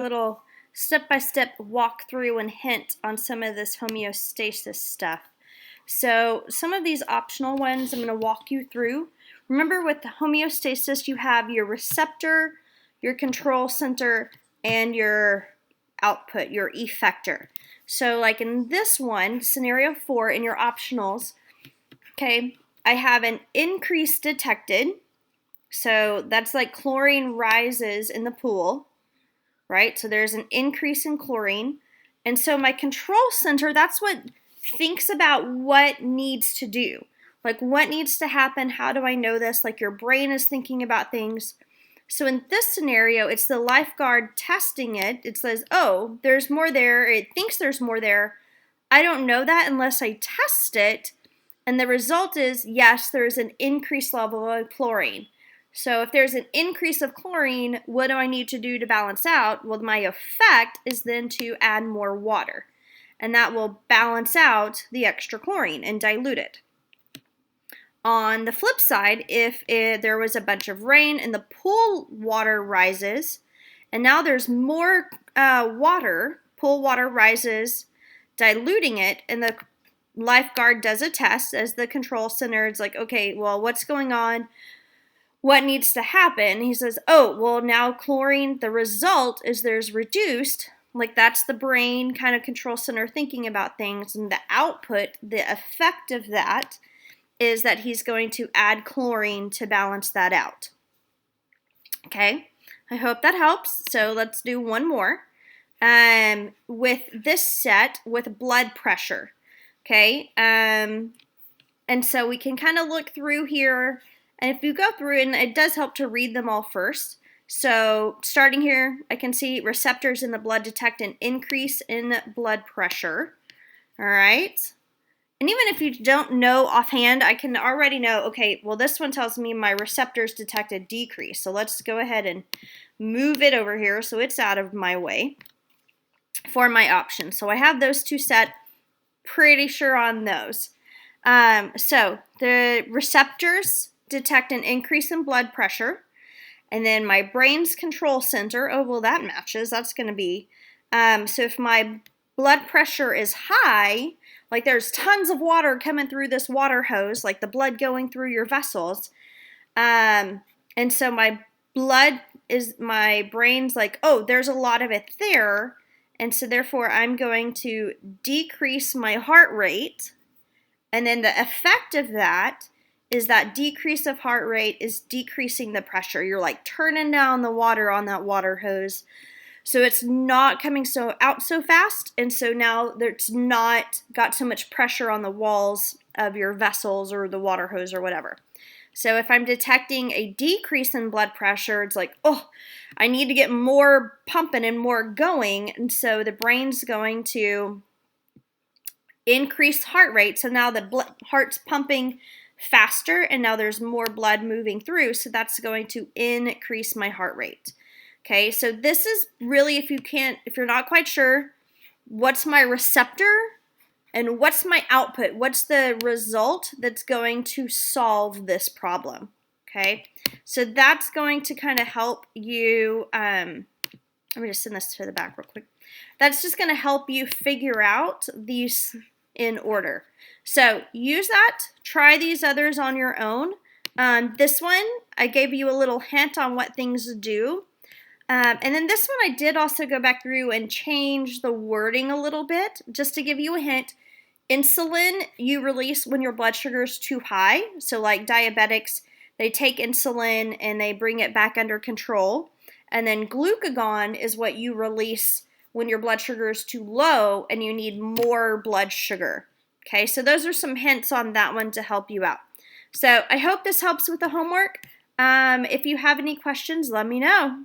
Little step-by-step walkthrough and hint on some of this homeostasis stuff. So some of these optional ones I'm going to walk you through. Remember, with the homeostasis, you have your receptor, your control center, and your output, your effector. So like in this one, scenario 4, in your optionals, okay, I have an increase detected. So that's like chlorine rises in the pool, right? So there's an increase in chlorine. And so my control center, that's what thinks about what needs to do. Like what needs to happen? How do I know this? Like your brain is thinking about things. So in this scenario, it's the lifeguard testing it. It says, oh, there's more there. It thinks there's more there. I don't know that unless I test it. And the result is, yes, there's an increased level of chlorine. So if there's an increase of chlorine, what do I need to do to balance out? Well, my effect is then to add more water. And that will balance out the extra chlorine and dilute it. On the flip side, if there was a bunch of rain and the pool water rises, and now there's more water, pool water rises, diluting it, and the lifeguard does a test as the control center. It's like, okay, well, what's going on? What needs to happen? He says, oh, well, now chlorine, the result is there's reduced, like that's the brain kind of control center thinking about things, and the output, the effect of that is that he's going to add chlorine to balance that out. Okay, I hope that helps. So let's do one more. With this set, with blood pressure, okay, and so we can kind of look through here. And if you go through, and it does help to read them all first. So starting here, I can see receptors in the blood detect an increase in blood pressure. All right. And even if you don't know offhand, I can already know, okay, well, this one tells me my receptors detect a decrease. So let's go ahead and move it over here so it's out of my way for my options. So I have those two set, pretty sure on those. So the receptors detect an increase in blood pressure, and then my brain's control center, oh, well, that matches. That's going to be, so if my blood pressure is high, like there's tons of water coming through this water hose, like the blood going through your vessels, and so my brain's like, oh, there's a lot of it there, and so therefore I'm going to decrease my heart rate, and then the effect of that is that decrease of heart rate is decreasing the pressure. You're like turning down the water on that water hose. So it's not coming out so fast. And so now there's not got so much pressure on the walls of your vessels or the water hose or whatever. So if I'm detecting a decrease in blood pressure, it's like, oh, I need to get more pumping and more going. And so the brain's going to increase heart rate. So now the heart's pumping faster, and now there's more blood moving through, so that's going to increase my heart rate. Okay, so this is really, if you're not quite sure, what's my receptor and what's my output? What's the result that's going to solve this problem? Okay, so that's going to kind of help you, let me just send this to the back real quick. That's just going to help you figure out these in order. So use that, try these others on your own. This one, I gave you a little hint on what things do. And then this one, I did also go back through and change the wording a little bit, just to give you a hint. Insulin you release when your blood sugar is too high. So like diabetics, they take insulin and they bring it back under control. And then glucagon is what you release when your blood sugar is too low and you need more blood sugar. Okay, so those are some hints on that one to help you out. So I hope this helps with the homework. If you have any questions, let me know.